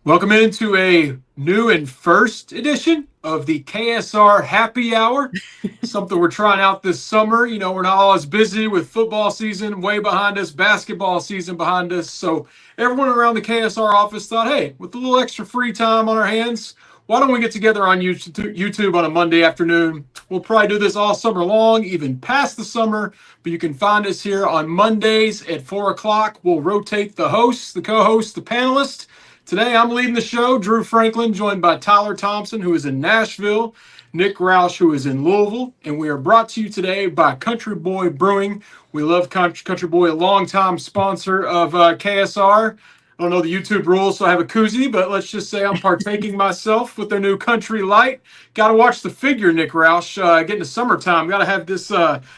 Welcome into a new and first edition of the KSR Happy Hour. Something we're trying out this summer. You know, we're not all as busy with football season way behind us, basketball season behind us. So everyone around the KSR office thought, hey, with a little extra free time on our hands, why don't we get together on YouTube on a Monday afternoon? We'll probably do this all summer long, even past the summer, but you can find us here on Mondays at 4 o'clock. We'll rotate the hosts, the co-hosts, the panelists. Today, I'm leading the show, Drew Franklin, joined by Tyler Thompson, who is in Nashville, Nick Roush, who is in Louisville, and we are brought to you today by Country Boy Brewing. We love Country Boy, a longtime sponsor of KSR. I don't know the YouTube rules, so I have a koozie, but let's just say I'm partaking myself with their new Country Light. Got to watch the figure, Nick Roush. Getting to summertime, got to have this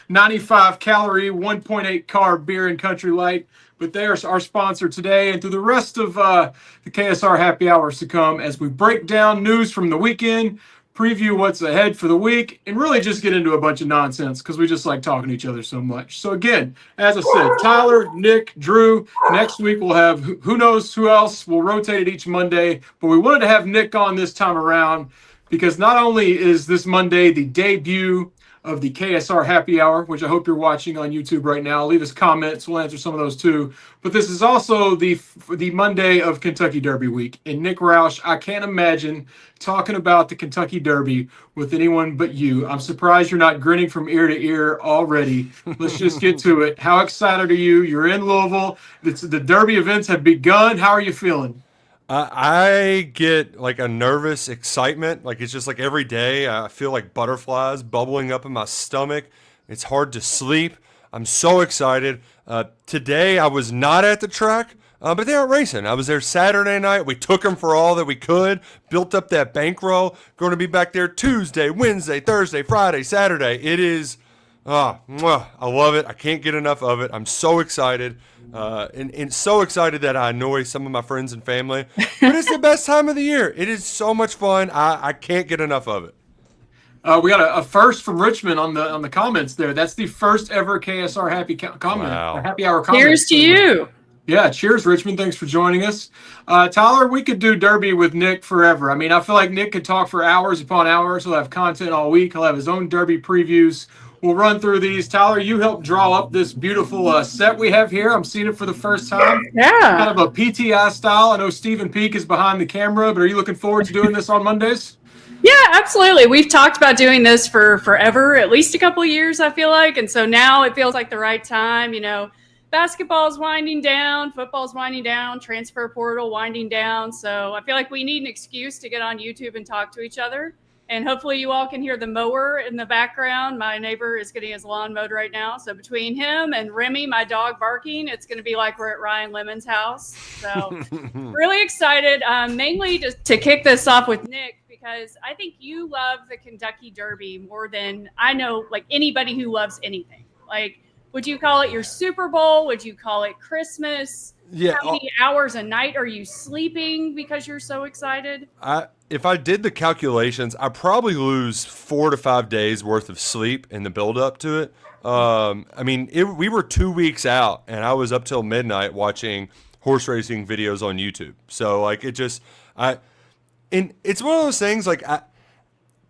95 calorie, 1.8 carb beer in Country Light. But they are our sponsor today and through the rest of the KSR Happy Hours to come as we break down news from the weekend, preview what's ahead for the week, and really just get into a bunch of nonsense because we just like talking to each other so much. So again, as I said, Tyler, Nick, Drew, next week we'll have who knows who else. We'll rotate it each Monday, but we wanted to have Nick on this time around because not only is this Monday the debut of the KSR Happy Hour, which I hope you're watching on YouTube right now. Leave us comments. We'll answer some of those too. But this is also the Monday of Kentucky Derby week. And Nick Roush, I can't imagine talking about the Kentucky Derby with anyone but you. I'm surprised you're not grinning from ear to ear already. Let's just get to it. How excited are you? You're in Louisville. The Derby events have begun. How are you feeling? I get like a nervous excitement. Like it's just like every day I feel like butterflies bubbling up in my stomach. It's hard to sleep. I'm so excited. Today I was not at the track, but they aren't racing. I was there Saturday night. We took them for all that we could, built up that bankroll. Going to be back there Tuesday, Wednesday, Thursday, Friday, Saturday. It is, I love it. I can't get enough of it. I'm so excited. And so excited that I annoy some of my friends and family. But it's the best time of the year. It is so much fun. I can't get enough of it. We got a first from Richmond on the comments there. That's the first ever KSR Wow. Happy Hour comment. Cheers to you. Yeah, cheers, Richmond. Thanks for joining us. Tyler, we could do Derby with Nick forever. I mean, I feel like Nick could talk for hours upon hours. He'll have content all week. He'll have his own Derby previews. We'll run through these. Tyler, you helped draw up this beautiful set we have here. I'm seeing it for the first time. Yeah. Kind of a PTI style. I know Stephen Peak is behind the camera, but are you looking forward to doing this on Mondays? Yeah, absolutely. We've talked about doing this for forever, at least a couple of years, I feel like. And so now it feels like the right time. You know, basketball's winding down, football's winding down, transfer portal winding down. So I feel like we need an excuse to get on YouTube and talk to each other. And hopefully you all can hear the mower in the background. My neighbor is getting his lawn mowed right now. So between him and Remy, my dog barking, it's going to be like we're at Ryan Lemon's house. So really excited, mainly to kick this off with Nick, because I think you love the Kentucky Derby more than I know, like anybody who loves anything. Like, would you call it your Super Bowl? Would you call it Christmas? Yeah. How many hours a night are you sleeping because you're so excited? If I did the calculations, I probably lose 4 to 5 days worth of sleep in the build up to it. I mean, we were 2 weeks out, and I was up till midnight watching horse racing videos on YouTube. So like and it's one of those things like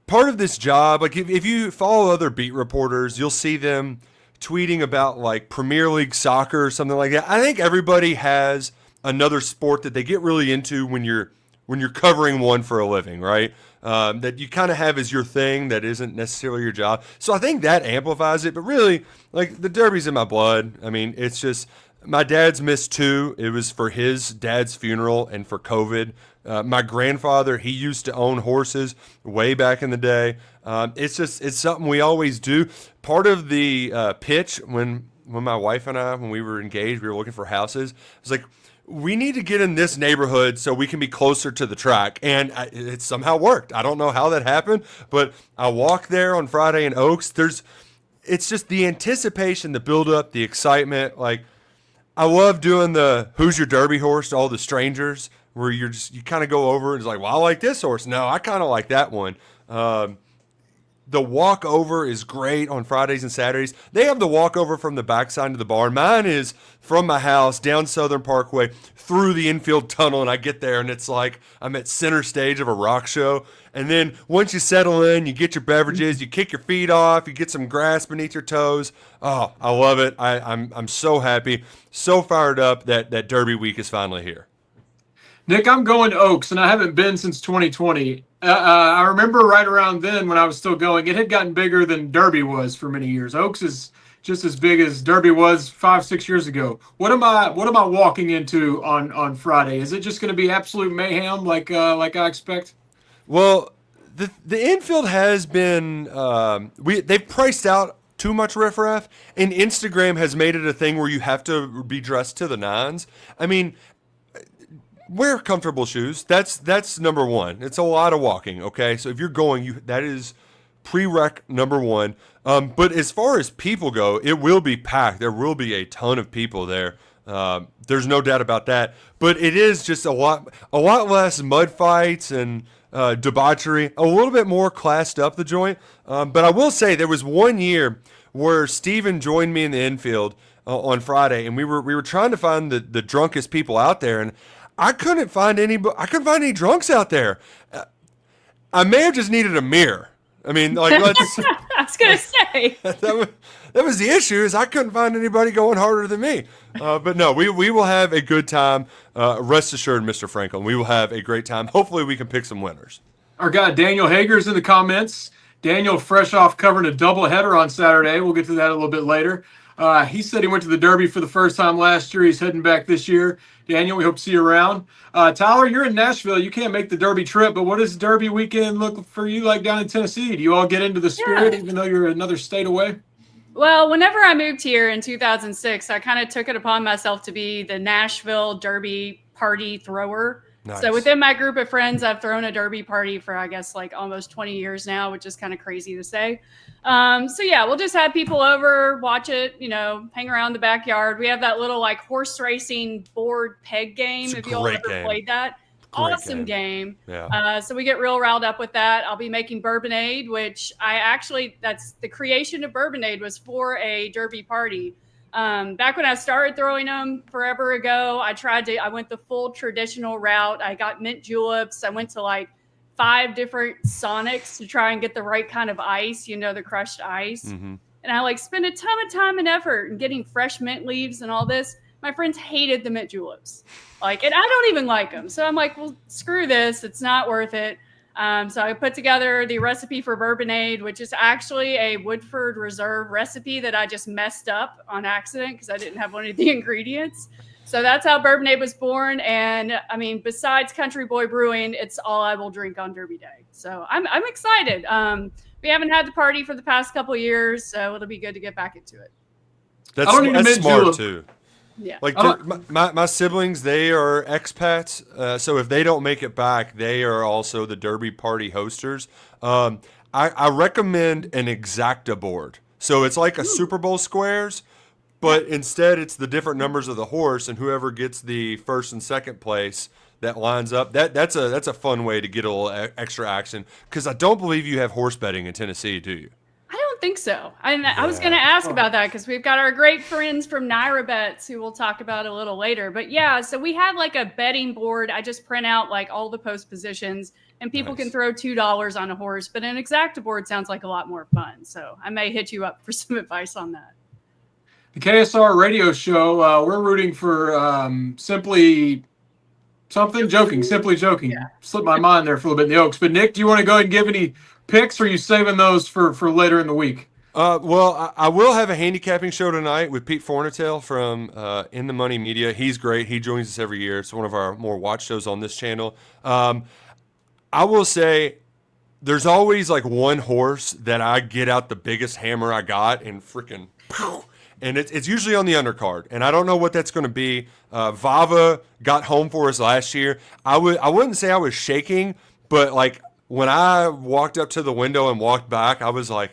part of this job, like if you follow other beat reporters, you'll see them tweeting about like Premier League soccer or something like that. I think everybody has another sport that they get really into when you're covering one for a living, right? That you kind of have as your thing that isn't necessarily your job. So I think that amplifies it. But really, like the Derby's in my blood. I mean, it's just my dad's missed two. It was for his dad's funeral and for COVID. My grandfather, he used to own horses way back in the day. It's something we always do. Part of the pitch when my wife and I, when we were engaged, we were looking for houses. It was like, we need to get in this neighborhood so we can be closer to the track. And it somehow worked. I don't know how that happened, but I walked there on Friday in Oaks. It's just the anticipation, the buildup, the excitement. Like, I love doing the who's your Derby horse to all the strangers where you kind of go over and it's like, well, I like this horse. No, I kind of like that one. The walkover is great on Fridays and Saturdays. They have the walkover from the backside of the barn. Mine is from my house down Southern Parkway through the infield tunnel, and I get there, and it's like I'm at center stage of a rock show. And then once you settle in, you get your beverages, you kick your feet off, you get some grass beneath your toes. Oh, I love it. I'm so happy, so fired up that Derby week is finally here. Nick, I'm going to Oaks, and I haven't been since 2020. I remember right around then when I was still going, it had gotten bigger than Derby was for many years. Oaks is just as big as Derby was 5-6 years ago. What am I walking into on Friday? Is it just going to be absolute mayhem like I expect? Well, the infield has been they've priced out too much riffraff, and Instagram has made it a thing where you have to be dressed to the nines. I mean, wear comfortable shoes. That's number one. It's a lot of walking, okay? So if you're going, that is prereq number one. But as far as people go, it will be packed. There will be a ton of people there. There's no doubt about that. But it is just a lot less mud fights and debauchery, a little bit more classed up the joint. But I will say there was one year where Steven joined me in the infield on Friday, and we were trying to find the drunkest people out there, and I couldn't find any drunks out there. I may have just needed a mirror. I mean, like, let's. I was gonna say that was the issue, is I couldn't find anybody going harder than me. But no, we will have a good time. Rest assured, Mr. Franklin, we will have a great time. Hopefully, we can pick some winners. Our guy Daniel Hager's in the comments. Daniel, fresh off covering a doubleheader on Saturday. We'll get to that a little bit later. He said he went to the Derby for the first time last year. He's heading back this year. Daniel, we hope to see you around. Tyler, you're in Nashville. You can't make the Derby trip, but what does Derby weekend look for you like down in Tennessee? Do you all get into the spirit even though you're another state away? Well, whenever I moved here in 2006, I kind of took it upon myself to be the Nashville Derby party thrower. Nice. So within my group of friends, I've thrown a Derby party for, I guess, like almost 20 years now, which is kind of crazy to say. So yeah, we'll just have people over, watch it, hang around the backyard. We have that little like horse racing board peg game. If you all ever played that. Awesome game. Yeah. So we get real riled up with that. I'll be making Bourbonade, which that's the creation of Bourbonade was for a Derby party. Back when I started throwing them forever ago, I went the full traditional route. I got mint juleps. I went to like 5 different Sonics to try and get the right kind of ice, the crushed ice. Mm-hmm. And I like spent a ton of time and effort in getting fresh mint leaves and all this. My friends hated the mint juleps. And I don't even like them. So I'm like, well, screw this. It's not worth it. So I put together the recipe for Bourbonade, which is actually a Woodford Reserve recipe that I just messed up on accident because I didn't have one of the ingredients. So that's how Bourbonade was born. And I mean, besides Country Boy Brewing, it's all I will drink on Derby Day. So I'm excited. We haven't had the party for the past couple of years, so it'll be good to get back into it. That's smart too. Yeah. Like my siblings, they are expats, so if they don't make it back, they are also the Derby party hosters. I recommend an Exacta board. So it's like a Super Bowl squares, but instead it's the different numbers of the horse, and whoever gets the first and second place that lines up. That's a fun way to get a little extra action, because I don't believe you have horse betting in Tennessee, do you? I don't think so. I was going to ask about that because we've got our great friends from Naira Bets who we'll talk about a little later. But yeah, so we have like a betting board. I just print out like all the post positions, and people can throw $2 on a horse. But an Exacta board sounds like a lot more fun. So I may hit you up for some advice on that. The KSR radio show, we're rooting for Simply Joking. Yeah. Slipped my mind there for a little bit in the Oaks. But Nick, do you want to go ahead and give any picks, or are you saving those for later in the week? Well, I will have a handicapping show tonight with Pete Fornatail from In the Money Media. He's great. He joins us every year. It's one of our more watched shows on this channel. I will say there's always like one horse that I get out the biggest hammer I got and freaking pow, and it's usually on the undercard. And I don't know what that's going to be. Vava got home for us last year. I wouldn't say I was shaking, but like when I walked up to the window and walked back, I was like,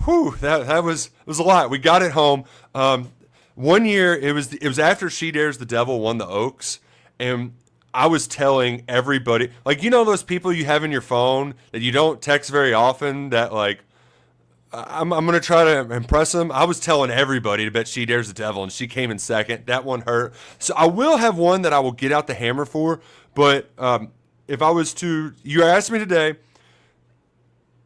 whew, that was a lot. We got it home. One year, it was after She Dares the Devil won the Oaks, and I was telling everybody, like, those people you have in your phone that you don't text very often, that like I'm going to try to impress him. I was telling everybody to bet She Dares the Devil, and she came in second. That one hurt. So I will have one that I will get out the hammer for. But if I was to, you asked me today,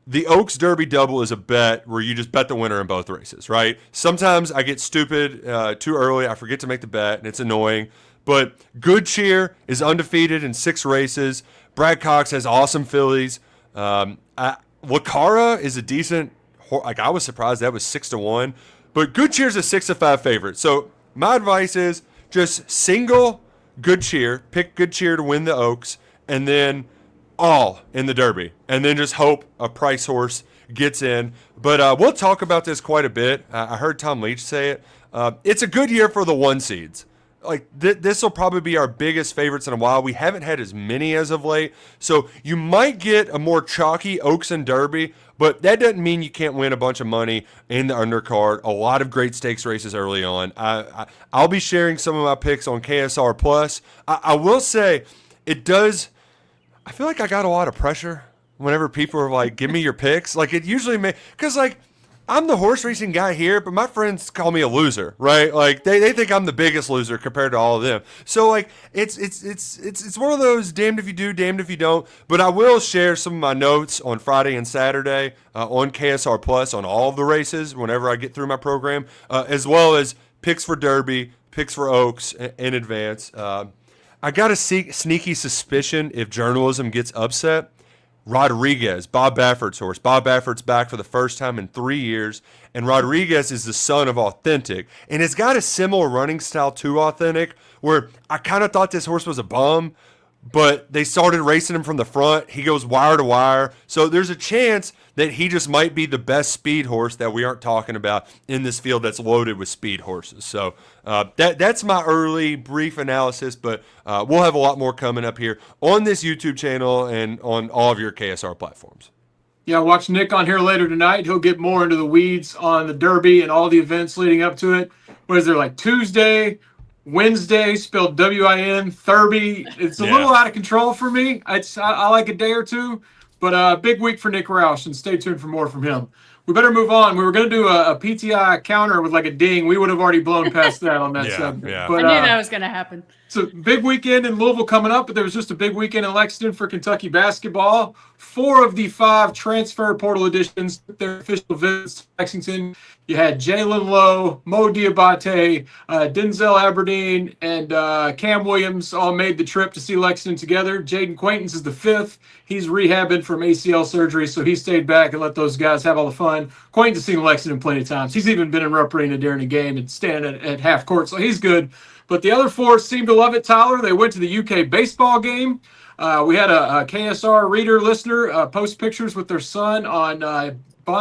the Oaks Derby double is a bet where you just bet the winner in both races, right? Sometimes I get stupid too early. I forget to make the bet, and it's annoying. But Good Cheer is undefeated in 6 races. Brad Cox has awesome fillies. Wacara is a decent, like I was surprised that was 6-1. But Good Cheer's a 6-5 favorite. So my advice is just single Good Cheer, pick Good Cheer to win the Oaks, and then all in the Derby, and then just hope a price horse gets in. But we'll talk about this quite a bit. I heard Tom Leach say it. It's a good year for the 1 seeds. Like this will probably be our biggest favorites in a while. We haven't had as many as of late, so you might get a more chalky Oaks and Derby, but that doesn't mean you can't win a bunch of money in the undercard. A lot of great stakes races early on. I'll be sharing some of my picks on KSR Plus. I will say it does. I feel like I got a lot of pressure whenever people are like, give me your picks. Like it usually because like I'm the horse racing guy here, but my friends call me a loser, right? Like they think I'm the biggest loser compared to all of them. So like it's one of those damned if you do, damned if you don't. But I will share some of my notes on Friday and Saturday on KSR Plus on all of the races whenever I get through my program, as well as picks for Derby, picks for Oaks in advance. I got a sneaky suspicion if journalism gets upset. Rodriguez, Bob Baffert's horse. Bob Baffert's back for the first time in 3 years, and Rodriguez is the son of Authentic. And it's got a similar running style to Authentic, where I kind of thought this horse was a bum, but they started racing him from the front. He goes wire to wire. So there's a chance that he just might be the best speed horse that we aren't talking about in this field that's loaded with speed horses. So that's my early brief analysis, but we'll have a lot more coming up here on this YouTube channel and on all of your KSR platforms. Yeah, watch Nick on here later tonight. He'll get more into the weeds on the Derby and all the events leading up to it. What is there, like Tuesday, Wednesday, spelled W-I-N, Thurby? It's a little out of control for me. I like a day or two, but big week for Nick Roush, and stay tuned for more from him. We better move on. We were going to do a PTI counter with like a ding. We would have already blown past that on that segment. Yeah. But, I knew that was going to happen. It's a big weekend in Louisville coming up, but there was just a big weekend in Lexington for Kentucky basketball. 4 of the 5 transfer portal additions took their official visits to Lexington. You had Jalen Lowe, Mo Diabate, Denzel Aberdeen, and Cam Williams all made the trip to see Lexington together. Jaden Quaintance is the 5th. He's rehabbing from ACL surgery, so he stayed back and let those guys have all the fun. Quaintance has seen Lexington plenty of times. He's even been in Rupp Arena during a game and standing at half court, so he's good. But the other 4 seemed to love it, Tyler. They went to the UK baseball game. We had a KSR reader listener post pictures with their son on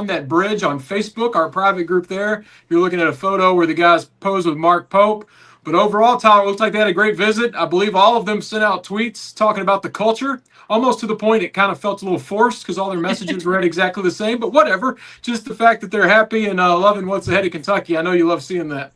that bridge on Facebook, our private group there. You're looking at a photo where the guys posed with Mark Pope. But overall, Tyler, it looked like they had a great visit. I believe all of them sent out tweets talking about the culture, almost to the point it kind of felt a little forced because all their messages read exactly the same. But whatever, just the fact that they're happy and loving what's ahead of Kentucky. I know you love seeing that.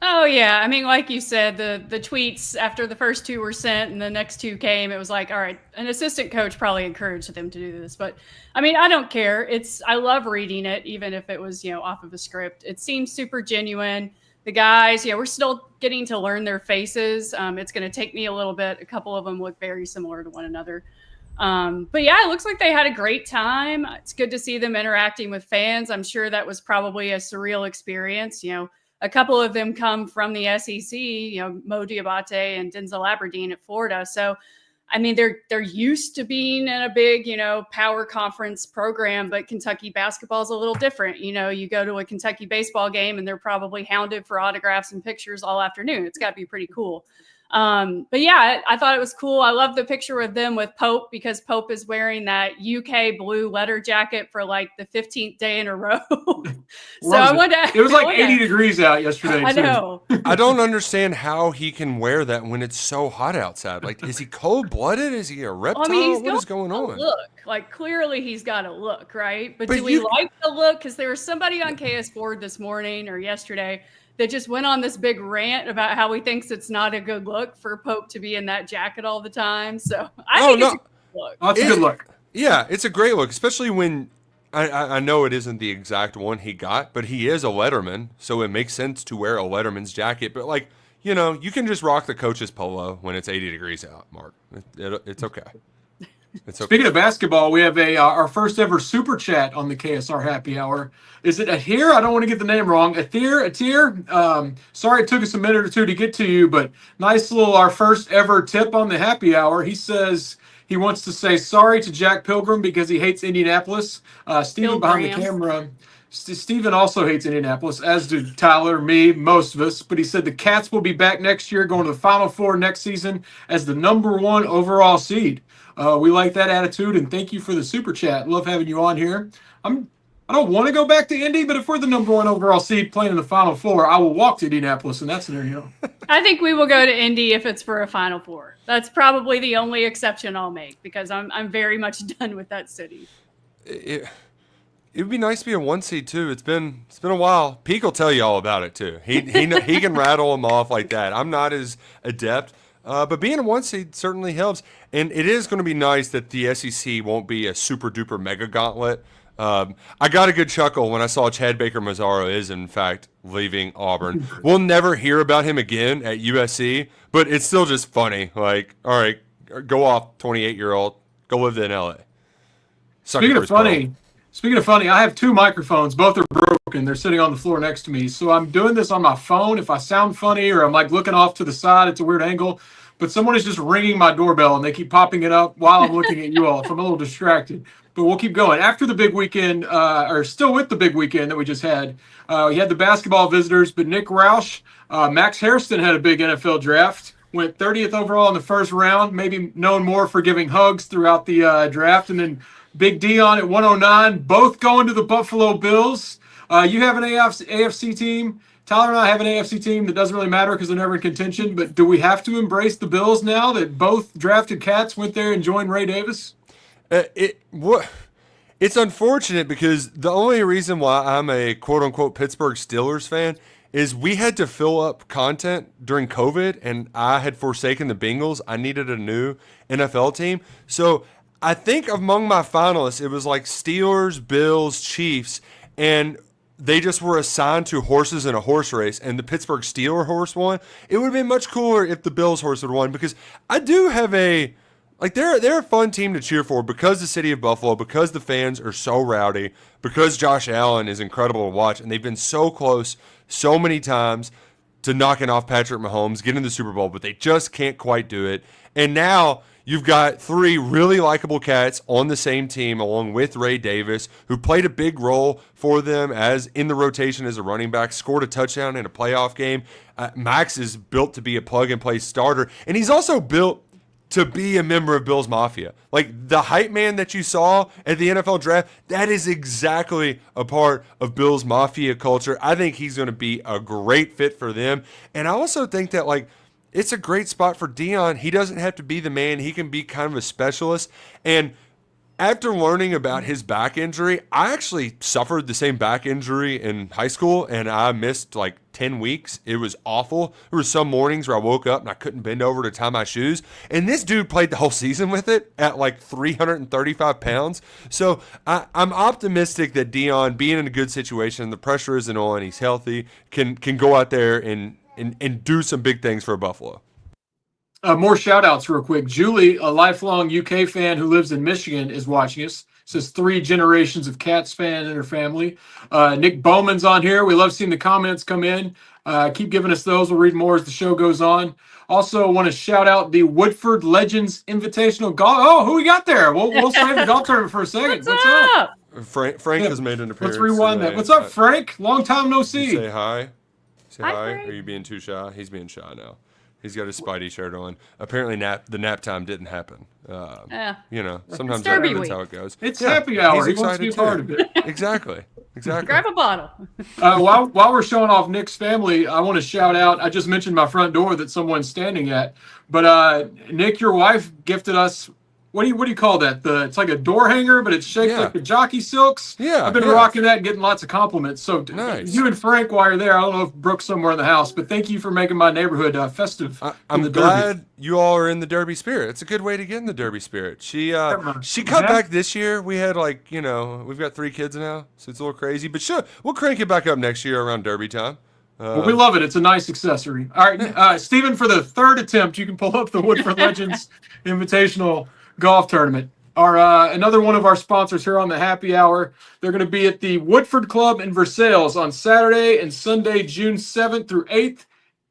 Oh, yeah. I mean, like you said, the tweets after the first 2 were sent and the next 2 came, it was like, all right, an assistant coach probably encouraged them to do this. But, I mean, I don't care. I love reading it, even if it was, off of a script. It seems super genuine. The guys, we're still getting to learn their faces. It's going to take me a little bit. A couple of them look very similar to one another. But, yeah, it looks like they had a great time. It's good to see them interacting with fans. I'm sure that was probably a surreal experience, A couple of them come from the SEC, Mo Diabate and Denzel Aberdeen at Florida. So, I mean, they're used to being in a big, power conference program, but Kentucky basketball is a little different. You go to a Kentucky baseball game and they're probably hounded for autographs and pictures all afternoon. It's got to be pretty cool. But yeah, I thought it was cool. I love the picture of them with Pope because Pope is wearing that UK blue letter jacket for like the 15th day in a row. So I wonder. It was like 80 degrees out yesterday. I know. I don't understand how he can wear that when it's so hot outside. Like, is he cold-blooded? Is he a reptile? I mean, what is going on? Look, like clearly he's got a look, right? But do we like the look? Because there was somebody on KS Board this morning or yesterday that just went on this big rant about how he thinks it's not a good look for Pope to be in that jacket all the time. So I think it's a good look. That's a good look. Yeah, it's a great look, especially when, I know it isn't the exact one he got, but he is a Letterman, so it makes sense to wear a Letterman's jacket. But like, you can just rock the coach's polo when it's 80 degrees out, Mark. It's okay. It's okay. Speaking of basketball, we have our first ever super chat on the KSR Happy Hour. Is it Atir? I don't want to get the name wrong. Atir. Sorry it took us a minute or two to get to you, but nice little our first ever tip on the Happy Hour. He says he wants to say sorry to Jack Pilgrim because he hates Indianapolis. Stephen behind the camera. Stephen also hates Indianapolis, as do Tyler, me, most of us. But he said the Cats will be back next year, going to the Final Four next season as the #1 overall seed. We like that attitude, and thank you for the super chat. Love having you on here. I don't want to go back to Indy, but if we're the #1 overall seed playing in the Final Four, I will walk to Indianapolis in that scenario. I think we will go to Indy if it's for a Final Four. That's probably the only exception I'll make because I'm very much done with that city. It would be nice to be a 1 seed too. It's been a while. Peake will tell you all about it too. He can rattle them off like that. I'm not as adept. But being a 1 seed certainly helps. And it is going to be nice that the SEC won't be a super duper mega gauntlet. I got a good chuckle when I saw Chad Baker-Mazaro is, in fact, leaving Auburn. We'll never hear about him again at USC, but it's still just funny. Like, all right, go off, 28-year-old. Go live in L.A. Speaking of funny, I have 2 microphones. Both are broken. They're sitting on the floor next to me. So I'm doing this on my phone. If I sound funny or I'm like looking off to the side, it's a weird angle. But someone is just ringing my doorbell, and they keep popping it up while I'm looking at you all. So I'm a little distracted. But we'll keep going. After the big weekend, or still with the big weekend that we just had, we had the basketball visitors, but Nick Roush, Max Hairston had a big NFL draft. Went 30th overall in the first round, maybe known more for giving hugs throughout the draft. And then Big Dion at 109, both going to the Buffalo Bills. You have an AFC team. Tyler and I have an AFC team that doesn't really matter because they're never in contention. But do we have to embrace the Bills now that both drafted Cats went there and joined Ray Davis? It's unfortunate because the only reason why I'm a quote-unquote Pittsburgh Steelers fan is we had to fill up content during COVID, and I had forsaken the Bengals. I needed a new NFL team. So I think among my finalists, it was like Steelers, Bills, Chiefs, and they just were assigned to horses in a horse race, and the Pittsburgh Steeler horse won. It would have been much cooler if the Bills horse would have won because I do have they're a fun team to cheer for because the city of Buffalo, because the fans are so rowdy, because Josh Allen is incredible to watch, and they've been so close so many times to knocking off Patrick Mahomes, getting the Super Bowl, but they just can't quite do it. And now you've got 3 really likable Cats on the same team along with Ray Davis, who played a big role for them as in the rotation as a running back, scored a touchdown in a playoff game. Max is built to be a plug-and-play starter, and he's also built to be a member of Bills Mafia. Like the hype man that you saw at the NFL draft, that is exactly a part of Bills Mafia culture. I think he's going to be a great fit for them. And I also think that it's a great spot for Dion. He doesn't have to be the man. He can be kind of a specialist. And after learning about his back injury, I actually suffered the same back injury in high school, and I missed 10 weeks. It was awful. There were some mornings where I woke up and I couldn't bend over to tie my shoes. And this dude played the whole season with it at 335 pounds. So I'm optimistic that Dion, being in a good situation, the pressure isn't on, he's healthy, can go out there and do some big things for Buffalo. More shout-outs real quick. Julie, a lifelong UK fan who lives in Michigan, is watching us. Says 3 generations of Cats fan in her family. Nick Bowman's on here. We love seeing the comments come in. Keep giving us those. We'll read more as the show goes on. Also, want to shout out the Woodford Legends Invitational Golf. Oh, who we got there? We'll save the golf tournament for a second. What's up? Frank has made an appearance. Let's rewind that. What's up, Frank? Long time no see. Say hi. Say hi. Frank. Are you being too shy? He's being shy now. He's got his Spidey shirt on. Apparently, the nap time didn't happen. Sometimes that's how it goes. It's happy hour. He wants to be a part of it. Exactly. Grab a bottle. While we're showing off Nick's family, I want to shout out. I just mentioned my front door that someone's standing at. But Nick, your wife gifted us what do you call that? It's like a door hanger, but it's shaped like the jockey silks. Yeah, I've been rocking that and getting lots of compliments. So nice. You and Frank, while you're there, I don't know if Brooke's somewhere in the house, but thank you for making my neighborhood festive. I'm glad you all are in the Derby spirit. It's a good way to get in the Derby spirit. She cut back this year. We had we've got 3 kids now, so it's a little crazy. But sure, we'll crank it back up next year around Derby time. Well, we love it. It's a nice accessory. All right, Stephen, for the 3rd attempt, you can pull up the Woodford Legends Invitational Golf Tournament. Another one of our sponsors here on the Happy Hour. They're going to be at the Woodford Club in Versailles on Saturday and Sunday, June 7th through 8th.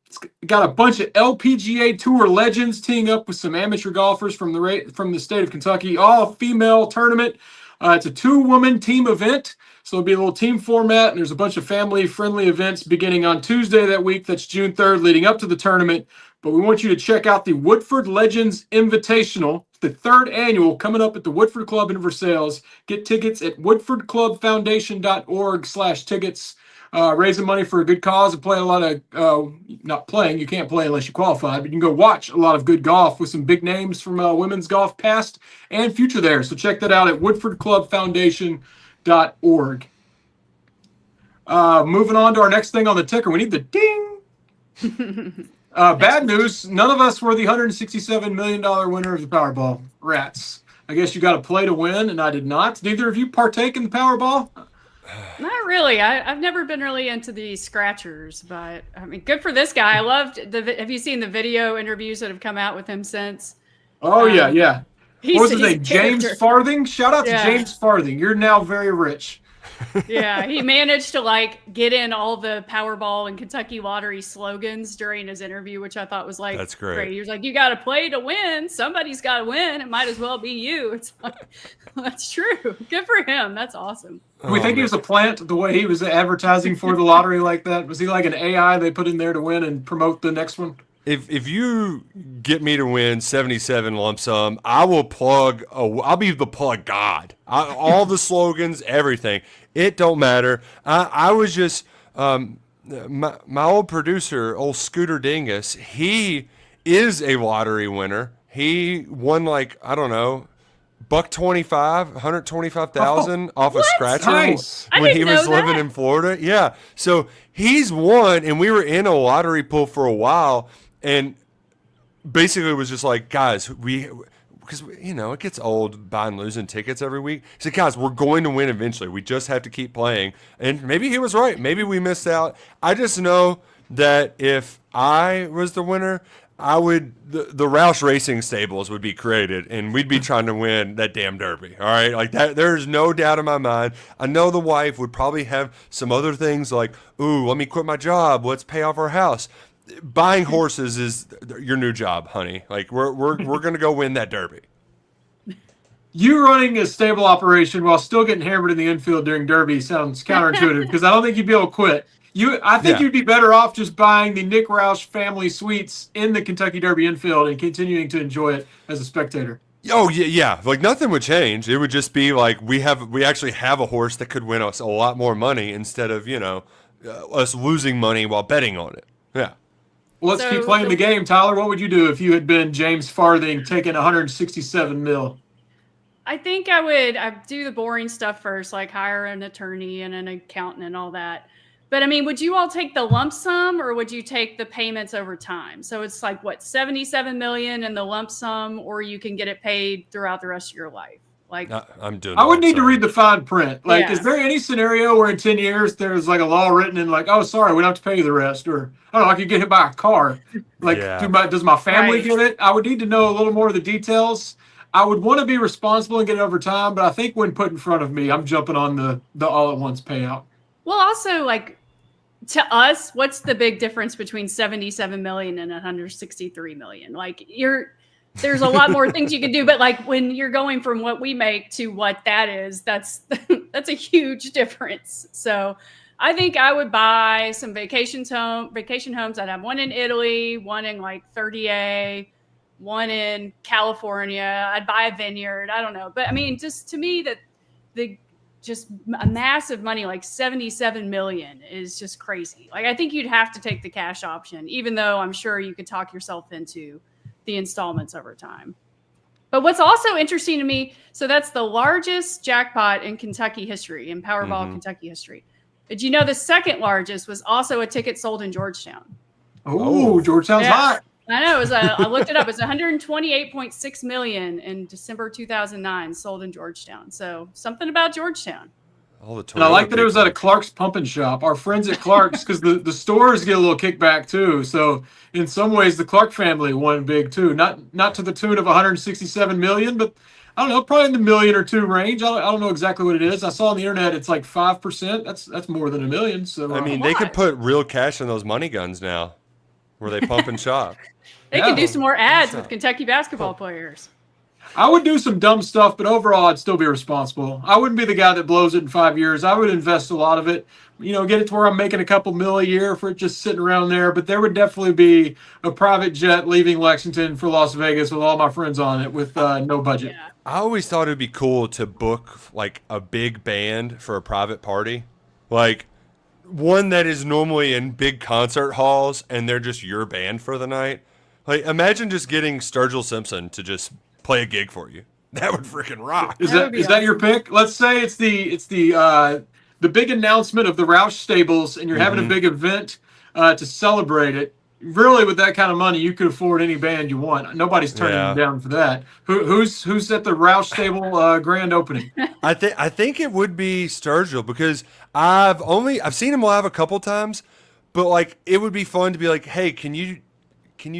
It's got a bunch of LPGA Tour legends teeing up with some amateur golfers from the state of Kentucky. All female tournament. It's a 2-woman team event. So it'll be a little team format, and there's a bunch of family-friendly events beginning on Tuesday that week. That's June 3rd, leading up to the tournament. But we want you to check out the Woodford Legends Invitational, the 3rd annual, coming up at the Woodford Club in Versailles. Get tickets at woodfordclubfoundation.org/tickets. Raising money for a good cause and play a lot of, not playing, you can't play unless you qualify, but you can go watch a lot of good golf with some big names from women's golf past and future there. So check that out at woodfordclubfoundation.org. Moving on to our next thing on the ticker, we need the ding. Bad news, none of us were the $167 million winner of the Powerball. Rats. I guess you got to play to win, and I did not. Neither of you partake in the Powerball? Not really. I've never been really into the scratchers, but I mean, good for this guy. I loved have you seen the video interviews that have come out with him since? Oh, yeah. What was his name? Character. James Farthing? Shout out to James Farthing. You're now very rich. Yeah, he managed to get in all the Powerball and Kentucky Lottery slogans during his interview, which I thought was that's great. He was like, you got to play to win. Somebody's got to win. It might as well be you. It's like, that's true. Good for him. That's awesome. Do we think he was a plant the way he was advertising for the lottery like that? Was he like an AI they put in there to win and promote the next one? If you get me to win 77 lump sum, I will I'll be the plug god. All the slogans, everything. It don't matter. I was just my old producer, old Scooter Dingus. He is a lottery winner. He won I don't know, $125,000, $125,000 off a scratcher when he was living in Florida. Yeah, so he's won, and we were in a lottery pool for a while. And basically it was just like, guys, because it gets old buying losing tickets every week. He said, guys, we're going to win eventually. We just have to keep playing. And maybe he was right. Maybe we missed out. I just know that if I was the winner, the Roush Racing stables would be created, and we'd be trying to win that damn Derby. All right, like that. There's no doubt in my mind. I know the wife would probably have some other things like, ooh, let me quit my job. Let's pay off our house. Buying horses is your new job, honey. Like we're gonna go win that Derby. You running a stable operation while still getting hammered in the infield during Derby sounds counterintuitive because I don't think you'd be able to quit. I think you'd be better off just buying the Nick Roush family suites in the Kentucky Derby infield and continuing to enjoy it as a spectator. Oh yeah. Like nothing would change. It would just be like we actually have a horse that could win us a lot more money instead of us losing money while betting on it. Yeah. Well, let's keep playing the game. Tyler, what would you do if you had been James Farthing taking $167 million? I think I'd do the boring stuff first, like hire an attorney and an accountant and all that. But I mean, would you all take the lump sum or would you take the payments over time? So it's like what, $77 million in the lump sum, or you can get it paid throughout the rest of your life. Like I'm doing. I would need to read the fine print. Like, is there any scenario where in 10 years there's like a law written and like, oh, sorry, we don't have to pay you the rest, or I don't know, I could get hit by a car. Like, does my family get it? I would need to know a little more of the details. I would want to be responsible and get it over time, but I think when put in front of me, I'm jumping on the all at once payout. Well, also like to us, what's the big difference between 77 million and 163 million? Like there's a lot more things you can do, but like when you're going from what we make to what that is, that's a huge difference. So I think I would buy some vacation homes. I'd have one in Italy, one in like 30A, one in California. I'd buy a vineyard. I don't know. But I mean, just to me that just a massive money, like 77 million is just crazy. Like, I think you'd have to take the cash option, even though I'm sure you could talk yourself into the installments over time. But what's also interesting to me, so that's the largest jackpot in Kentucky history, in Powerball Kentucky history. Did you know the second largest was also a ticket sold in Georgetown? Oh, Georgetown's hot. I know. It was I looked it up. It's 128.6 million in December 2009 sold in Georgetown. So something about Georgetown. And I like that it was at a Clark's pumping shop. Our friends at Clark's, because the stores get a little kickback too. So in some ways, the Clark family won big too. Not to the tune of 167 million, but I don't know, probably in the million or two range. I don't know exactly what it is. I saw on the internet it's like 5%. That's more than $1 million. So I mean, they could put real cash in those money guns now, where they pump and shop. They could do some more ads with Kentucky basketball players. I would do some dumb stuff, but overall, I'd still be responsible. I wouldn't be the guy that blows it in 5 years. I would invest a lot of it, get it to where I'm making a couple mil a year for it just sitting around there. But there would definitely be a private jet leaving Lexington for Las Vegas with all my friends on it with no budget. Yeah. I always thought it'd be cool to book like a big band for a private party, like one that is normally in big concert halls and they're just your band for the night. Like, imagine just getting Sturgill Simpson to just play a gig for you. That would freaking rock. Is that your pick? Let's say it's the big announcement of the Roush stables, and you're having a big event to celebrate it. Really, with that kind of money, you could afford any band you want. Nobody's turning you down for that. Who's at the Roush stable grand opening? I think it would be Sturgill, because I've seen him live a couple times, but like it would be fun to be like, hey, can you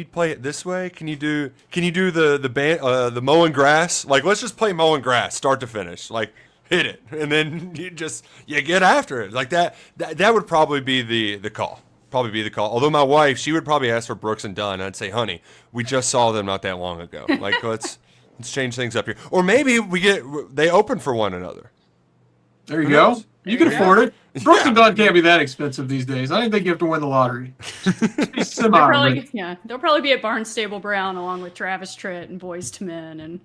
play it this way? Can you do the band the mowing grass? Like, let's just play mowing grass start to finish. Like, hit it, and then you get after it. Like that would probably be the call. Probably be the call. Although my wife, she would probably ask for Brooks and Dunn. I'd say, honey, we just saw them not that long ago. Like, let's change things up here. Or maybe they open for one another. There you go. You can afford it. Brooks and Dunn can't be that expensive these days. I don't think you have to win the lottery. They'll probably be at Barnstable Brown along with Travis Tritt and Boys to Men. And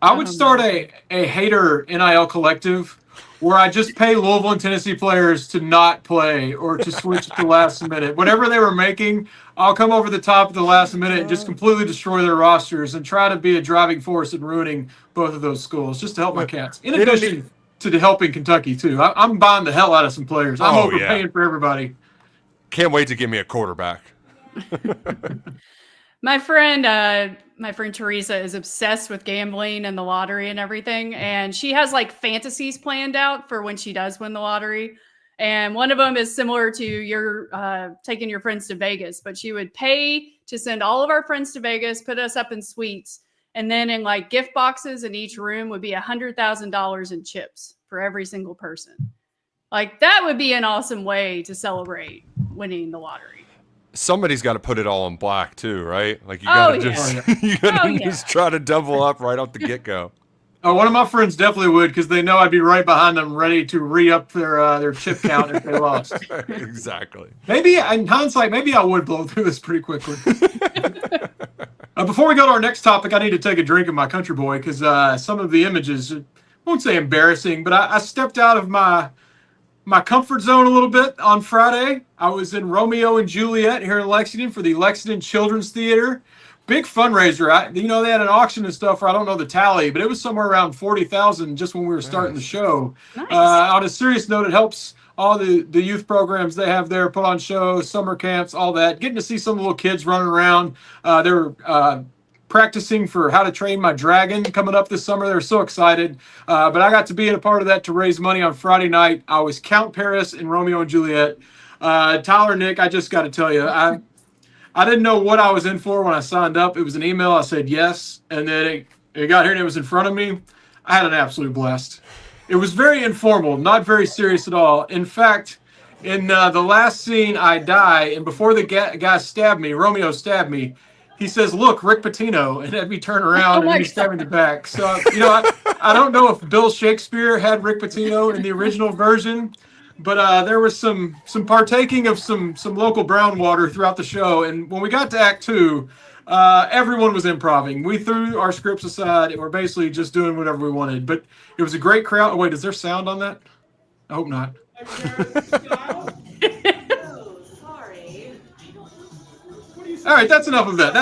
I would start a hater NIL collective where I just pay Louisville and Tennessee players to not play or to switch at the last minute. Whatever they were making, I'll come over the top at the last minute and just completely destroy their rosters and try to be a driving force in ruining both of those schools just to help my Cats. In addition to helping Kentucky, too. I'm buying the hell out of some players. I'm overpaying for everybody. Can't wait to give me a quarterback. My friend Teresa is obsessed with gambling and the lottery and everything. And she has like fantasies planned out for when she does win the lottery. And one of them is similar to your taking your friends to Vegas, but she would pay to send all of our friends to Vegas, put us up in suites. And then in like gift boxes in each room would be $100,000 in chips for every single person. Like that would be an awesome way to celebrate winning the lottery. Somebody's got to put it all in black too, right? Like you gotta just try to double up right off the get-go. Oh, one of my friends definitely would, because they know I'd be right behind them, ready to re-up their chip count if they lost. Exactly. Maybe in hindsight, maybe I would blow through this pretty quickly. Before we go to our next topic, I need to take a drink of my Country Boy, because some of the images, I won't say embarrassing, but I stepped out of my comfort zone a little bit on Friday. I was in Romeo and Juliet here in Lexington for the Lexington Children's Theater. Big fundraiser. They had an auction and stuff where I don't know the tally, but it was somewhere around $40,000 just when we were starting the show. Nice. On a serious note, it helps all the youth programs they have there, put on shows, summer camps, all that. Getting to see some little kids running around. They were practicing for How to Train My Dragon coming up this summer. They're so excited. But I got to be a part of that to raise money on Friday night. I was Count Paris in Romeo and Juliet. Tyler, Nick, I just got to tell you, I didn't know what I was in for when I signed up. It was an email. I said yes. And then it got here and it was in front of me. I had an absolute blast. It was very informal, not very serious at all. In fact, in the last scene, I die. And before the guy stabbed me, Romeo stabbed me, he says, "Look, Rick Pitino," and had me turn around and he stabbed me in the back. So, I don't know if Bill Shakespeare had Rick Pitino in the original version, but there was some partaking of some local brown water throughout the show. And when we got to Act 2, everyone was improvising. We threw our scripts aside and we're basically just doing whatever we wanted. But it was a great crowd. Oh, wait, is there sound on that? I hope not. All right, that's enough of that.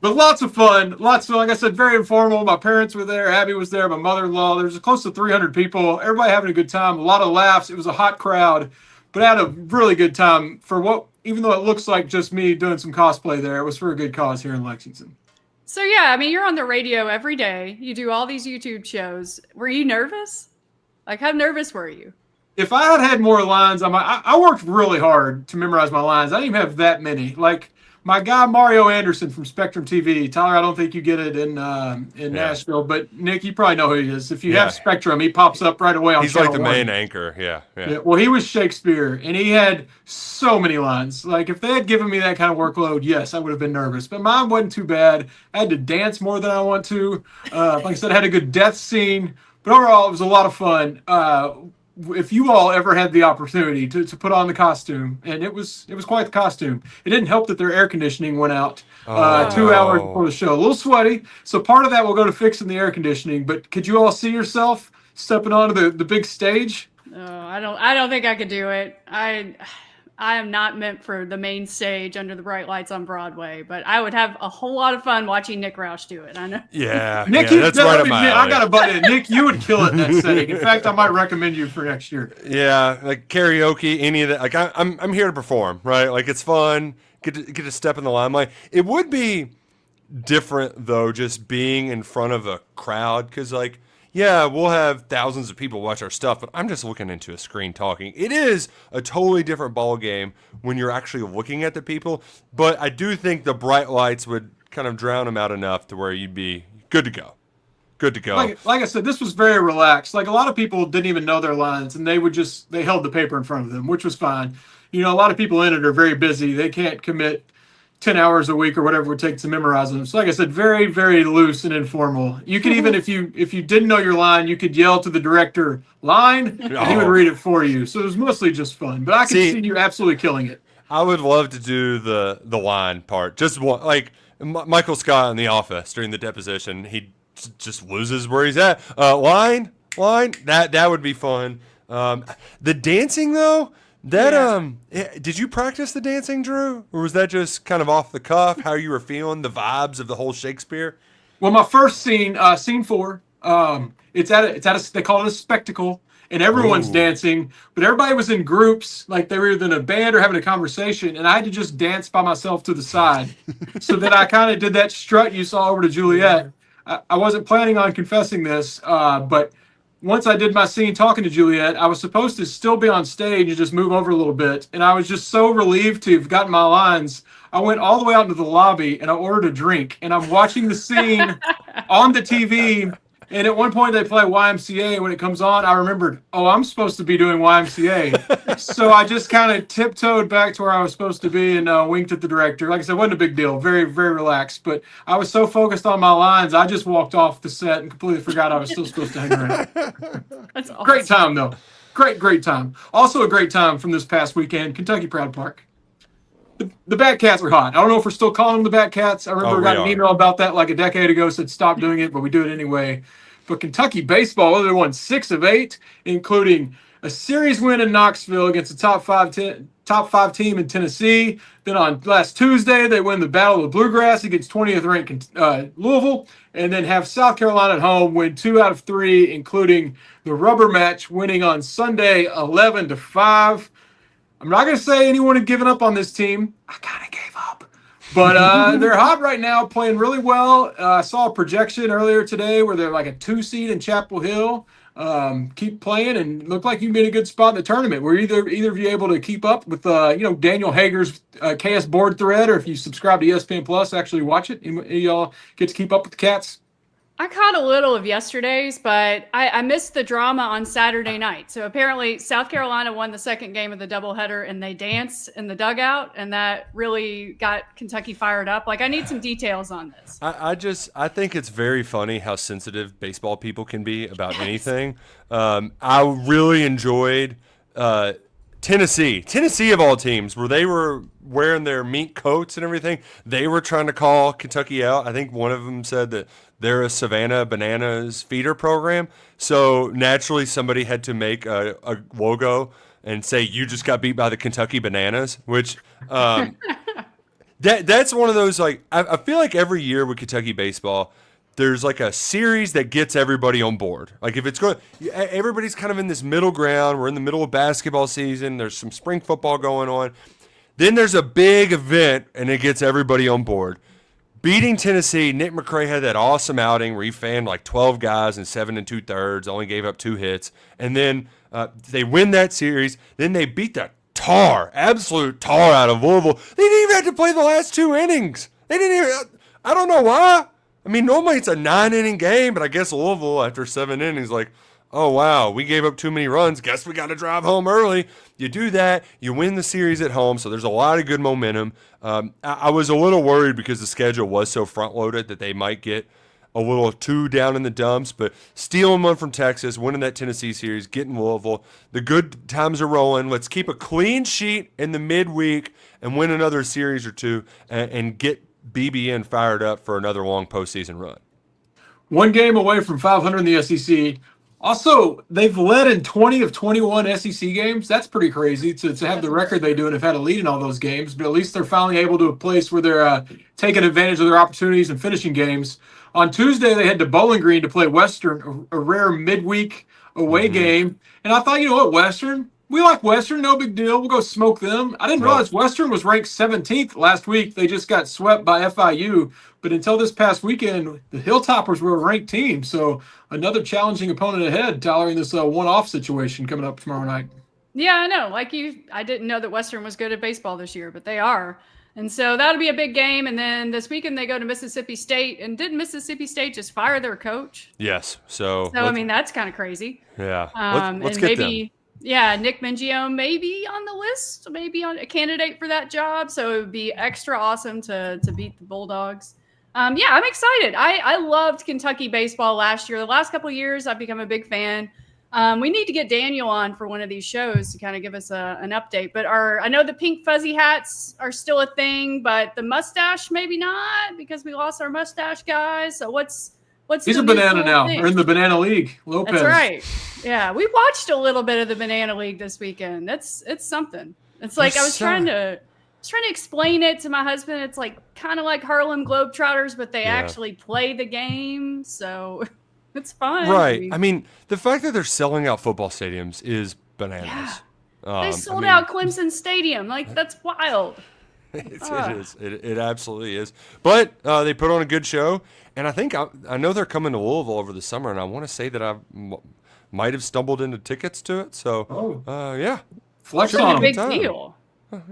But lots of fun. Lots of, like I said, very informal. My parents were there. Abby was there. My mother-in-law. There was close to 300 people. Everybody having a good time. A lot of laughs. It was a hot crowd, but I had a really good time for what, even though it looks like just me doing some cosplay there, it was for a good cause here in Lexington. So yeah, I mean, you're on the radio every day. You do all these YouTube shows. Were you nervous? Like, how nervous were you? If I had more lines, I worked really hard to memorize my lines. I didn't even have that many. Like my guy Mario Anderson from Spectrum TV. Tyler, I don't think you get it in Nashville, but Nick, you probably know who he is. If you have Spectrum, he pops up right away on He's Channel like the 1. main anchor. Yeah. Well, he was Shakespeare, and he had so many lines. Like if they had given me that kind of workload, yes, I would have been nervous. But mine wasn't too bad. I had to dance more than I want to. Like I said, I had a good death scene. But overall, it was a lot of fun. If you all ever had the opportunity to put on the costume, and it was quite the costume. It didn't help that their air conditioning went out 2 hours before the show. A little sweaty, so part of that will go to fixing the air conditioning. But could you all see yourself stepping onto the big stage? Oh, I don't think I could do it. I am not meant for the main stage under the bright lights on Broadway, but I would have a whole lot of fun watching Nick Roush do it. I know. Yeah, Nick, that's right up my alley. I got to butt in. Nick, you would kill it in that setting. In fact, I might recommend you for next year. Yeah, like karaoke, any of that. Like I'm here to perform, right? Like it's fun. Get to step in the limelight. It would be different though, just being in front of a crowd, because like. Yeah, we'll have thousands of people watch our stuff, but I'm just looking into a screen talking. It is a totally different ball game when you're actually looking at the people, but I do think the bright lights would kind of drown them out enough to where you'd be good to go. Good to go. Like I said, this was very relaxed. Like a lot of people didn't even know their lines, and they held the paper in front of them, which was fine. You know, a lot of people in it are very busy. They can't commit 10 hours a week or whatever it would take to memorize them. So like I said, very, very loose and informal. You could even, if you didn't know your line, you could yell to the director, line, and he would read it for you. So it was mostly just fun. But I could see you absolutely killing it. I would love to do the line part. Just one, like Michael Scott in The Office during the deposition, he just loses where he's at. Line, that would be fun. The dancing though, did you practice the dancing, Drew, or was that just kind of off the cuff? How you were feeling the vibes of the whole Shakespeare? Well, my first scene, scene 4, they call it a spectacle, and everyone's dancing, but everybody was in groups, like they were either in a band or having a conversation, and I had to just dance by myself to the side. So then I kind of did that strut you saw over to Juliet. I wasn't planning on confessing this, but once I did my scene talking to Juliet, I was supposed to still be on stage and just move over a little bit. And I was just so relieved to have gotten my lines. I went all the way out into the lobby and I ordered a drink. And I'm watching the scene on the TV. And at one point they play YMCA. When it comes on, I remembered, I'm supposed to be doing YMCA. So I just kind of tiptoed back to where I was supposed to be and winked at the director. Like I said, it wasn't a big deal. Very, very relaxed. But I was so focused on my lines, I just walked off the set and completely forgot I was still supposed to hang around. That's awesome. Great time, though. Great time. Also a great time from this past weekend, Kentucky Proud Park. The Bat Cats are hot. I don't know if we're still calling them the Bat Cats. I remember I got an email about that like a decade ago, said stop doing it, but we do it anyway. But Kentucky baseball, they won 6 of 8, including a series win in Knoxville against the top five team in Tennessee. Then on last Tuesday, they win the Battle of the Bluegrass against 20th ranked Louisville, and then have South Carolina at home win 2 out of 3, including the rubber match, winning on Sunday 11-5. I'm not going to say anyone had given up on this team. I kind of gave up. But they're hot right now, playing really well. I saw a projection earlier today where they're like a 2 seed in Chapel Hill. Keep playing and look like you can be in a good spot in the tournament. Were either of you able to keep up with Daniel Hager's KS board thread, or if you subscribe to ESPN Plus, actually watch it? Y'all get to keep up with the Cats? I caught a little of yesterday's, but I missed the drama on Saturday night. So apparently South Carolina won the second game of the doubleheader, and they danced in the dugout, and that really got Kentucky fired up. Like, I need some details on this. I think it's very funny how sensitive baseball people can be about anything. I really enjoyed Tennessee of all teams, where they were wearing their mink coats and everything. They were trying to call Kentucky out. I think one of them said that they're a Savannah Bananas feeder program. So naturally somebody had to make a logo and say, you just got beat by the Kentucky Bananas, which That's one of those, like, I feel like every year with Kentucky baseball, there's like a series that gets everybody on board. Like if it's going, everybody's kind of in this middle ground. We're in the middle of basketball season. There's some spring football going on. Then there's a big event, and it gets everybody on board. Beating Tennessee, Nick McCray had that awesome outing where he fanned like 12 guys in 7 2/3, only gave up 2 hits. And then they win that series. Then they beat the absolute tar out of Louisville. They didn't even have to play the last 2 innings. They didn't even, I don't know why. I mean, normally it's a 9-inning game, but I guess Louisville, after 7 innings, like, oh, wow, we gave up too many runs. Guess we got to drive home early. You do that, you win the series at home, so there's a lot of good momentum. I was a little worried because the schedule was so front-loaded that they might get a little too down in the dumps, but stealing one from Texas, winning that Tennessee series, getting Louisville, the good times are rolling. Let's keep a clean sheet in the midweek and win another series or two and get BBN fired up for another long postseason run. One game away from 500 in the SEC. Also, they've led in 20 of 21 SEC games. That's pretty crazy to have the record they do and have had a lead in all those games. But at least they're finally able to a place where they're taking advantage of their opportunities and finishing games. On Tuesday, they head to Bowling Green to play Western, a rare midweek away game. And I thought, you know what, Western? We like Western, no big deal. We'll go smoke them. I didn't realize Western was ranked 17th last week. They just got swept by FIU. But until this past weekend, the Hilltoppers were a ranked team. So another challenging opponent ahead, Tyler, in this one-off situation coming up tomorrow night. Yeah, I know. Like you, I didn't know that Western was good at baseball this year, but they are. And so that'll be a big game. And then this weekend they go to Mississippi State. And didn't Mississippi State just fire their coach? Yes. So I mean, that's kind of crazy. Yeah. Let's and get maybe them. Yeah, Nick Mingione maybe on the list, maybe on a candidate for that job. So it would be extra awesome to beat the Bulldogs. Yeah, I'm excited. I loved Kentucky baseball last year. The last couple of years, I've become a big fan. We need to get Daniel on for one of these shows to kind of give us an update. But I know the pink fuzzy hats are still a thing, but the mustache maybe not because we lost our mustache guys. So what's He's a banana now. We're in the Banana League. Lopez. That's right. Yeah, we watched a little bit of the Banana League this weekend. It's something. It's like I was trying to explain it to my husband. It's like kind of like Harlem Globetrotters, but they actually play the game, so it's fun. Right. I mean, the fact that they're selling out football stadiums is bananas. Yeah. They sold out Clemson Stadium. Like that's wild. It is. It absolutely is. But they put on a good show, and I think I know they're coming to Louisville over the summer, and I want to say that I might have stumbled into tickets to it. So, yeah. Flex on a big deal.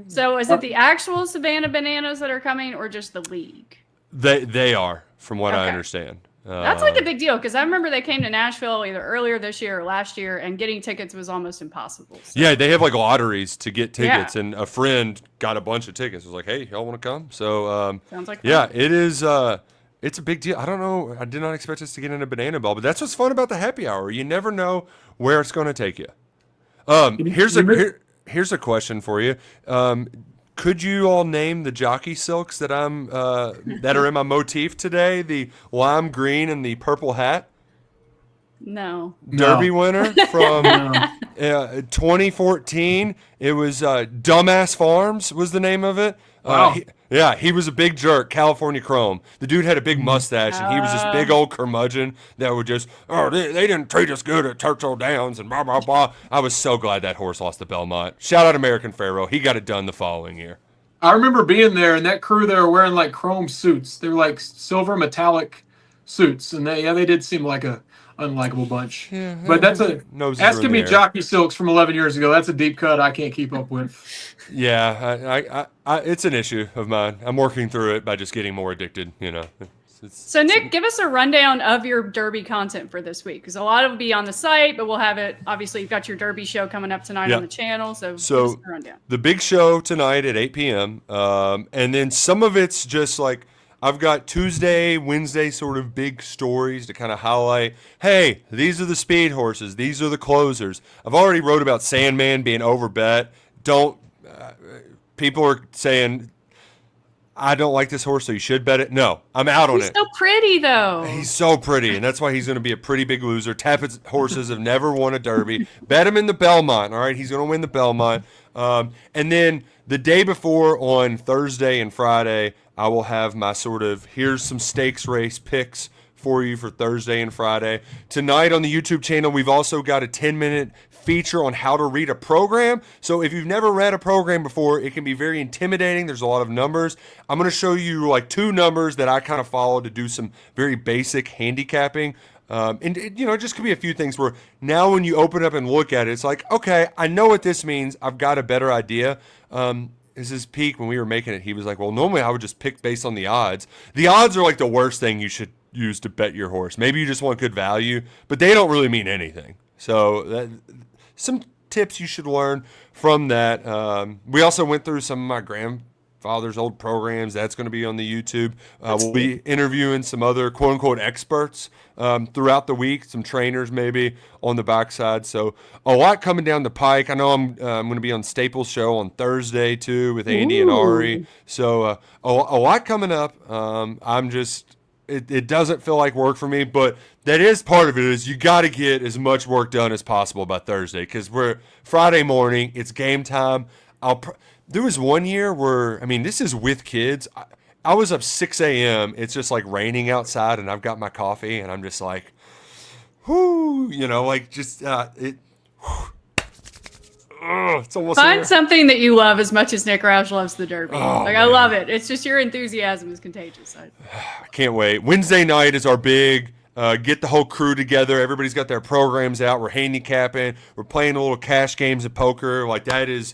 So is it the actual Savannah Bananas that are coming or just the league? They are, from what I understand. That's like a big deal because I remember they came to Nashville either earlier this year or last year, and getting tickets was almost impossible. So. Yeah, they have like lotteries to get tickets, and a friend got a bunch of tickets. Was like, "Hey, y'all want to come?" So, sounds like yeah, it is. It's a big deal. I don't know. I did not expect us to get into Banana Ball, but that's what's fun about the happy hour. You never know where it's going to take you. Here's a question for you. Could you all name the jockey silks that that are in my motif today? The lime green and the purple hat. No. Derby winner from 2014. It was Dumbass Farms was the name of it. Wow. He was a big jerk, California Chrome. The dude had a big mustache, and he was this big old curmudgeon that would just, they didn't treat us good at Churchill Downs and blah, blah, blah. I was so glad that horse lost to Belmont. Shout out American Pharoah. He got it done the following year. I remember being there, and that crew there were wearing like chrome suits. They were like silver metallic suits, and they did seem like a unlikable bunch. Yeah, but that's asking me jockey silks from 11 years ago. That's a deep cut I can't keep up with. Yeah, I it's an issue of mine. I'm working through it by just getting more addicted. So Nick, give us a rundown of your Derby content for this week, because a lot of it will be on the site, but we'll have it. Obviously, you've got your Derby show coming up tonight on the channel. So give us a rundown. The big show tonight at 8 p.m. And then some of it's just like I've got Tuesday, Wednesday sort of big stories to kind of highlight, hey, these are the speed horses. These are the closers. I've already wrote about Sandman being overbet. People are saying I don't like this horse, so you should bet it. No, I'm out on He's it. so pretty, though. He's so pretty, and that's why he's going to be a pretty big loser. Tappett's horses have never won a Derby. Bet him in the Belmont, all right? He's going to win the Belmont. And then the day before, on Thursday and Friday, I will have my sort of here's some stakes race picks for you for Thursday and Friday. Tonight on the YouTube channel, we've also got a 10-minute feature on how to read a program. So if you've never read a program before, it can be very intimidating. There's a lot of numbers. I'm going to show you like 2 numbers that I kind of follow to do some very basic handicapping. And it, you know, it just could be a few things where now when you open up and look at it, it's like, okay, I know what this means. I've got a better idea. This is Peak when we were making it. He was like, well, normally I would just pick based on the odds. The odds are like the worst thing you should use to bet your horse. Maybe you just want good value, but they don't really mean anything. So some tips you should learn from that. We also went through some of my grandfather's old programs. That's going to be on the YouTube. We'll be interviewing some other quote-unquote experts throughout the week, some trainers maybe on the backside. So a lot coming down the pike. I know I'm going to be on Staples' show on Thursday too with Andy and Ari. So a lot coming up. It doesn't feel like work for me, but that is part of it is you got to get as much work done as possible by Thursday because we're Friday morning. It's game time. There was one year where, I mean, this is with kids. I was up 6 a.m. It's just like raining outside and I've got my coffee and I'm just like, whoo, you know, like just it's almost Find something that you love as much as Nick Roush loves the Derby. Oh, I love it. It's just your enthusiasm is contagious. I can't wait. Wednesday night is our big get the whole crew together. Everybody's got their programs out. We're handicapping. We're playing a little cash games of poker. Like that's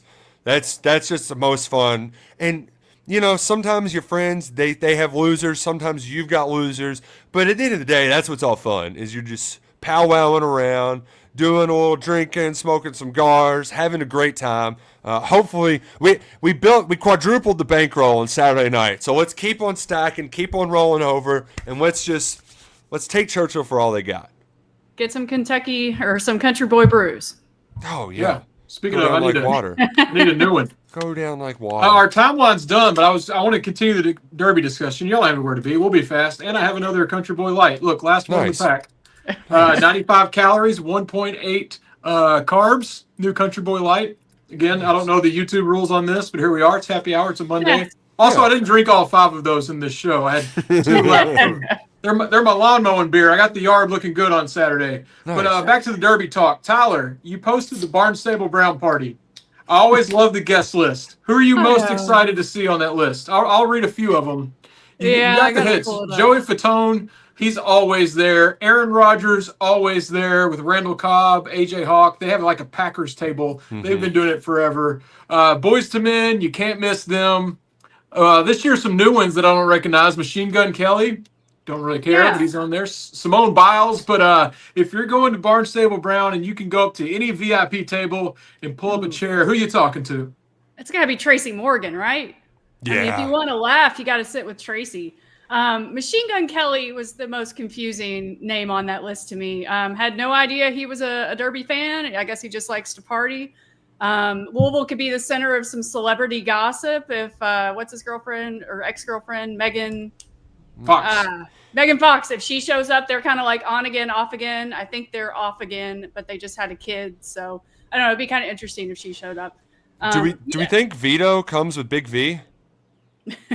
just the most fun. And you know, sometimes your friends they have losers. Sometimes you've got losers. But at the end of the day, that's what's all fun. Is you're just powwowing around, doing a little drinking, smoking some cigars, having a great time. Hopefully, we quadrupled the bankroll on Saturday night. So let's keep on stacking, keep on rolling over, and let's take Churchill for all they got. Get some Kentucky or some Country Boy brews. Oh yeah. Speaking of, I need a new one. Go down like water. Our timeline's done, but I want to continue the Derby discussion. Y'all have anywhere to be. We'll be fast, and I have another Country Boy Light. Look, last one in the pack. 95 calories, 1.8 carbs. New Country Boy Light. Again, I don't know the YouTube rules on this, but here we are. It's happy hour. It's a Monday. Also, I didn't drink all 5 of those in this show. I had 2 left. They're my lawn mowing beer. I got the yard looking good on Saturday. Nice. But back to the Derby talk. Tyler, you posted the Barnstable Brown party. I always love the guest list. Who are you most excited to see on that list? I'll read a few of them. You got the hits. Joey Fatone, he's always there. Aaron Rodgers, always there with Randall Cobb, AJ Hawk. They have like a Packers table. Mm-hmm. They've been doing it forever. Boys to Men, you can't miss them. This year, some new ones that I don't recognize. Machine Gun Kelly, don't really care, but he's on there. Simone Biles. But if you're going to Barnstable Brown and you can go up to any VIP table and pull up a chair, who are you talking to? It's got to be Tracy Morgan, right? Yeah. I mean, if you want to laugh, you got to sit with Tracy. Machine Gun Kelly was the most confusing name on that list to me. Had no idea he was a Derby fan. I guess he just likes to party. Louisville could be the center of some celebrity gossip if what's his girlfriend or ex-girlfriend, Megan Fox, if she shows up, they're kind of like on again, off again. I think they're off again, but they just had a kid. So I don't know. It'd be kind of interesting if she showed up. Do we think Vito comes with Big V?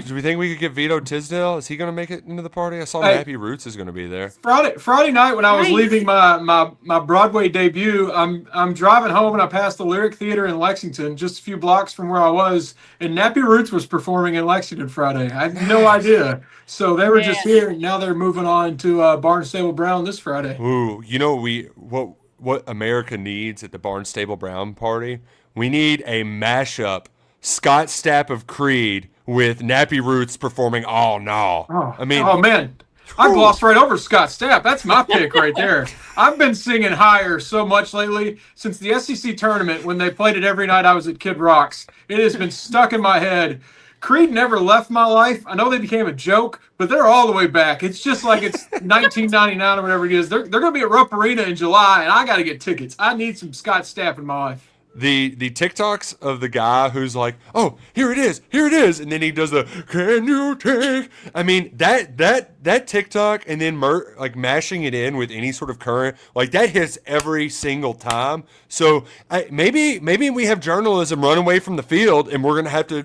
Do we think we could get Vito Tisdale? Is he going to make it into the party? I saw Nappy Roots is going to be there. Friday night when I was leaving my Broadway debut, I'm driving home and I passed the Lyric Theater in Lexington, just a few blocks from where I was, and Nappy Roots was performing in Lexington Friday. I had no idea. So they were just here, and now they're moving on to Barnstable Brown this Friday. Ooh, you know what America needs at the Barnstable Brown party? We need a mashup, Scott Stapp of Creed with Nappy Roots performing "Oh No." Oh man, I glossed right over Scott Stapp. That's my pick right there. I've been singing Higher so much lately since the SEC tournament when they played it every night I was at Kid Rock's. It has been stuck in my head. Creed never left my life. I know they became a joke, but they're all the way back. It's just like it's 1999 or whatever it is. They're going to be at Rupp Arena in July, and I got to get tickets. I need some Scott Stapp in my life. the TikToks of the guy who's like, "Oh, here it is," and then he does the "Can you take?" I mean, that TikTok, and then like mashing it in with any sort of current, like that hits every single time. So maybe we have journalism run away from the field, and we're gonna have to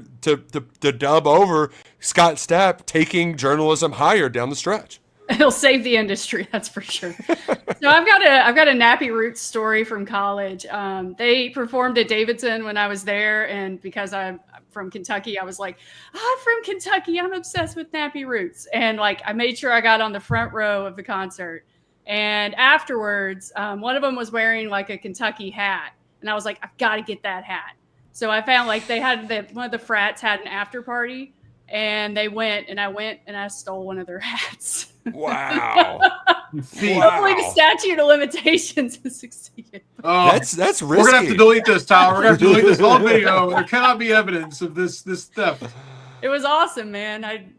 dub over Scott Stapp taking journalism higher down the stretch. It'll save the industry, that's for sure. So I've got a Nappy Roots story from college. They performed at Davidson when I was there, and because I'm from Kentucky, I was like, I'm from Kentucky, I'm obsessed with Nappy Roots. And like I made sure I got on the front row of the concert. And afterwards, one of them was wearing like a Kentucky hat. And I was like, I've got to get that hat. So I found like they had one of the frats had an after party. And I went and I stole one of their hats. Wow. Hopefully the statute of limitations has succeeded. That's risky. We're going to have to delete this, Tyler. We're going to have to delete this whole video. There cannot be evidence of this theft. It was awesome, man.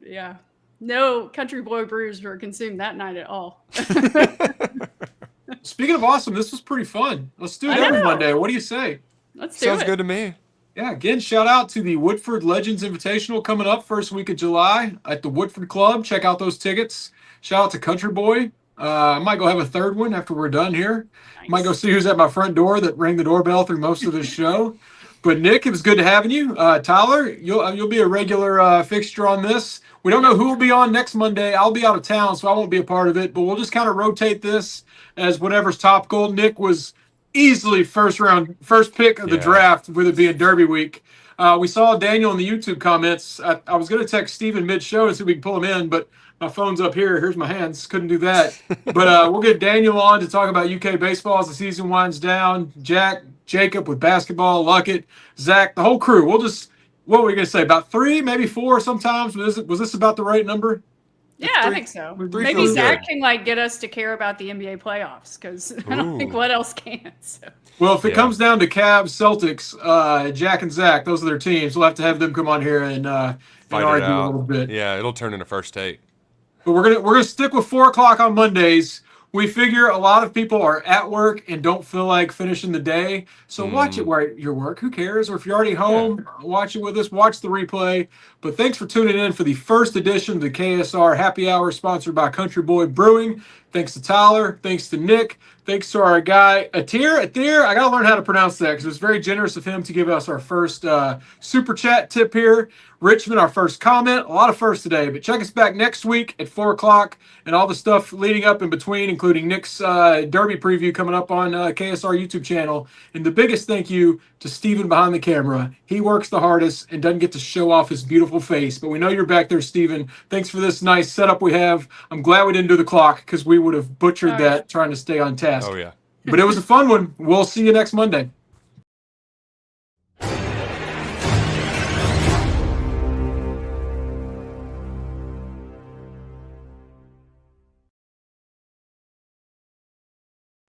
No Country Boy brews were consumed that night at all. Speaking of awesome, this was pretty fun. Let's do it every Monday. What do you say? Let's do it. Sounds good to me. Yeah, again, shout out to the Woodford Legends Invitational coming up first week of July at the Woodford Club. Check out those tickets. Shout out to Country Boy. I might go have a third one after we're done here. Nice. Might go see who's at my front door that rang the doorbell through most of this show. But Nick, it was good to having you. Tyler, you'll be a regular fixture on this. We don't know who will be on next Monday. I'll be out of town, so I won't be a part of it. But we'll just kind of rotate this as whatever's topical. Nick was easily first pick of the draft, with it being Derby week. We saw Daniel in the YouTube comments. I was going to text Steven mid-show and see if we can pull him in, but my phone's up here. Here's my hands. Couldn't do that. But we'll get Daniel on to talk about UK baseball as the season winds down. Jacob with basketball, Luckett, Zach, the whole crew. What were we going to say? About 3, maybe 4 sometimes? Was this about the right number? Yeah, I think so. Maybe Zach can get us to care about the NBA playoffs, because I don't think what else can. So. Well, if it comes down to Cavs, Celtics, Jack and Zach, those are their teams. We'll have to have them come on here and argue a little bit. Yeah, it'll turn into first take. But we're gonna stick with 4 o'clock on Mondays. We figure a lot of people are at work and don't feel like finishing the day. So watch it where you're work. Who cares? Or if you're already home, watch it with us. Watch the replay. But thanks for tuning in for the first edition of the KSR Happy Hour, sponsored by Country Boy Brewing. Thanks to Tyler. Thanks to Nick. Thanks to our guy, Atir. I got to learn how to pronounce that because it was very generous of him to give us our first super chat tip here. Richmond, our first comment. A lot of firsts today, but check us back next week at 4 o'clock and all the stuff leading up in between, including Nick's Derby preview coming up on KSR YouTube channel. And the biggest thank you to Steven behind the camera. He works the hardest and doesn't get to show off his beautiful face, but we know you're back there, Steven. Thanks for this nice setup we have. I'm glad we didn't do the clock because we would have butchered that trying to stay on task. Oh, yeah. But it was a fun one. We'll see you next Monday.